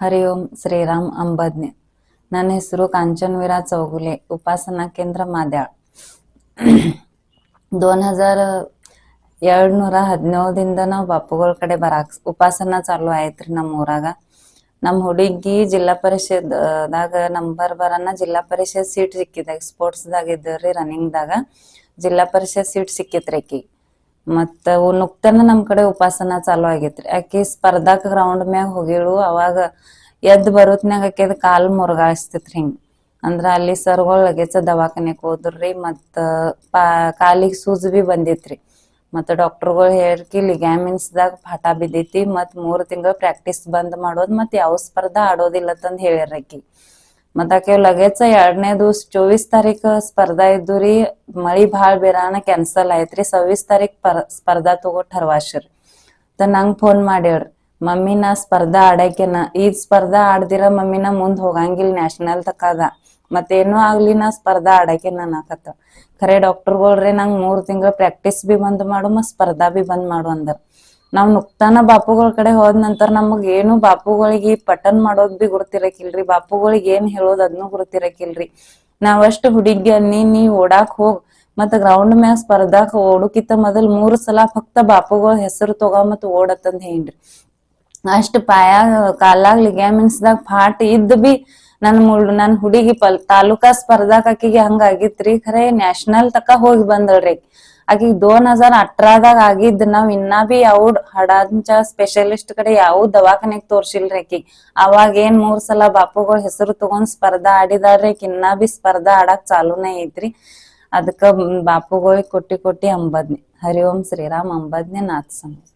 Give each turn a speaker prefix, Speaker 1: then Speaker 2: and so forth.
Speaker 1: ಹರಿ ಓಂ ಶ್ರೀರಾಮ್ ಅಂಬದ್ನೆ. ನನ್ನ ಹೆಸರು ಕಾಂಚನವೀರ ಚೌಗುಲೆ, ಉಪಾಸನಾ ಕೇಂದ್ರ ಮಾದ್ಯಾಳ್. 2217ದಿಂದ ನಾವು ಬಾಪುಗಳ ಕಡೆ ಬರಾಕ್ ಉಪಾಸನಾ ಚಾಲು ಆಯ್ತ್ರಿ ನಮ್ಮ ಊರಾಗ. ನಮ್ಮ ಹುಡುಗಿ ಜಿಲ್ಲಾ ಪರಿಷತ್ದಾಗ ನಂಬರ್ ಬರನ ಜಿಲ್ಲಾ ಪರಿಷತ್ ಸೀಟ್ ಸಿಕ್ಕಿದೆ. ಸ್ಪೋರ್ಟ್ಸ್ದಾಗ ಇದ್ದವ್ರಿ, ರನ್ನಿಂಗ್ದಾಗ ಜಿಲ್ಲಾ ಪರಿಷತ್ ಸೀಟ್ ಸಿಕ್ಕಿತ್ರಿ ಆಕಿ. ಮತ್ತ ನುಕ್ತನ ನಮ್ ಕಡೆ ಉಪಾಸನಾ ಚಾಲು ಆಗೇತ್ರಿ. ಆಕಿ ಸ್ಪರ್ಧಾಕ್ ಗ್ರೌಂಡ್ ಮ್ಯಾಗ ಹೋಗಿಳು. ಅವಾಗ ಎದ್ದು ಬರೋತ್ನ್ಯಾಗ ಆಕಿದ್ ಕಾಲ್ ಮುರ್ಗಾಯಿಸ್ತಿತ್ರಿ ಹಿಂಗ್. ಅಂದ್ರ ಅಲ್ಲಿ ಸರ್ಗಳು ಲಗೇಚ ದವಾಖಾನೆಗ್ ಹೋದ್ರಿ. ಮತ್ತ ಕಾಲಿಗೆ ಸೂಜ್ ಬಿ ಬಂದಿತ್ರಿ. ಮತ್ತ ಡಾಕ್ಟರ್ಗಳು ಹೇಳ್ಕಿ ಲಿಗ್ಯಾಮಿನ್ಸ್ದಾಗ ಪಾಠ ಬಿದ್ದೈತಿ, ಮತ್ 3 ತಿಂಗಳು ಪ್ರಾಕ್ಟೀಸ್ ಬಂದ್ ಮಾಡೋದ್, ಮತ್ ಯಾವ ಸ್ಪರ್ಧಾ ಆಡೋದಿಲ್ಲತ್ತಂದ್ ಹೇಳ್ಯಾರ ಆಕಿ. ಮತ್ತ ಆಕೆ ಲಗೇಚ 2ನೇ ದಿವಸ 24 ತಾರೀಕ ಸ್ಪರ್ಧಾ ಇದ್ದುರಿ. ಮಳಿ ಭಾಳ ಬೇರಾನ ಕ್ಯಾನ್ಸಲ್ ಆಯ್ತ್ರಿ. 26 ತಾರೀಕ್ ಸ್ಪರ್ಧಾ ತಗೋ ठरवाशिर. ನಂಗ್ ಫೋನ್ ಮಾಡ್ಯಾಳ್ರಿ, ಮಮ್ಮಿ ನಾ ಸ್ಪರ್ಧಾ ಆಡಕೇನ, ಈ ಸ್ಪರ್ಧಾ ಆಡ್ದಿರ ಮಮ್ಮಿ ನಾ ಮುಂದ್ ಹೋಗಂಗಿಲ್ಲ ನ್ಯಾಷನಲ್ ತಕಾದ, ಮತ್ತೇನೂ ಆಗ್ಲಿ ನಾ ಸ್ಪರ್ಧಾ ಆಡಕೇನ ಅನ್ನಕತ್ತ. ಖರೆ ಡಾಕ್ಟರ್ಗಳ್ರಿ ನಂಗ್ 3 ತಿಂಗಳ ಪ್ರಾಕ್ಟೀಸ್ ಬಿ ಬಂದ್ ಮಾಡು, ಮತ್ ಸ್ಪರ್ಧಾ ಬಿ ಬಂದ್ ಮಾಡು ಅಂದರ್. ನಾವ್ ನುಕ್ತಾನ ಬಾಪುಗಳ ಕಡೆ ಹೋದ್ ನಂತರ ನಮಗ್ ಏನು ಬಾಪುಗಳಿಗೆ ಪಠನ್ ಮಾಡೋದ್ ಬಿ ಗುರ್ತಿರಕಿಲ್ರಿ. ಬಾಪುಗಳಿಗೆ ಏನ್ ಹೇಳೋದ್ ಅದ್ನು ಗುರ್ತಿರಕಿಲ್ರಿ. ನಾವಷ್ಟ್ ಹುಡುಗಿ ನೀ ಓಡಾಕ್ ಹೋಗ್, ಮತ್ ಗ್ರೌಂಡ್ ಮ್ಯಾಗ ಸ್ಪರ್ಧಾಕ್ ಓಡುಕಿತ್ತ ಮೊದಲ್ 3 ಸಲ ಫಕ್ತ ಬಾಪುಗಳ ಹೆಸರು ತಗೋ ಮತ್ ಓಡತ್ತಂದ್ ಹೇನ್ರಿ. ಅಷ್ಟ್ ಪಾಯಾಗ ಕಾಲಾಗ್ ಲಿಗ್ಯಾಮಿನ್ಸ್ದಾಗ ಫಾಟ್ ಇದ್ ಬಿ ನನ್ ಹುಡುಗಿ ತಾಲೂಕಾ ಸ್ಪರ್ಧಾಕ್ ಆಕಿಗೆ ಹಂಗ ಆಗಿತ್ರಿ. ಖರೆ ನ್ಯಾಷನಲ್ ತಕ ಹೋಗಿ ಬಂದಳ್ರಿ. ಆಕಿಗ್ 2018ದಾಗ ಆಗಿದ್. ನಾವ್ ಇನ್ನ ಬಿ ಯಾವ ಹಡಾಂಚ ಸ್ಪೆಷಲಿಸ್ಟ್ ಕಡೆ ಯಾವ ದವಾಖಾನೆಗ್ ತೋರ್ಸಿಲ್ರಿ ಆಕಿಗ್. ಅವಾಗ ಏನ್ 3 ಸಲ ಬಾಪುಗಳ ಹೆಸರು ತಗೊಂಡ್ ಸ್ಪರ್ಧಾ ಆಡಿದಾಳ್ರಿ. ಇನ್ನ ಬಿ ಸ್ಪರ್ಧಾ ಆಡಾಕ್ ಚಾಲೂನೇ ಐತ್ರಿ. ಅದಕ್ಕ ಬಾಪುಗಳಿಗ್ ಕೊಟ್ಟಿ ಅಂಬದ್ನಿ. ಹರಿ ಓಂ ಶ್ರೀರಾಮ್ ಅಂಬದ್ನೆ ನಾಥ್ ಸಮರ್ಥ.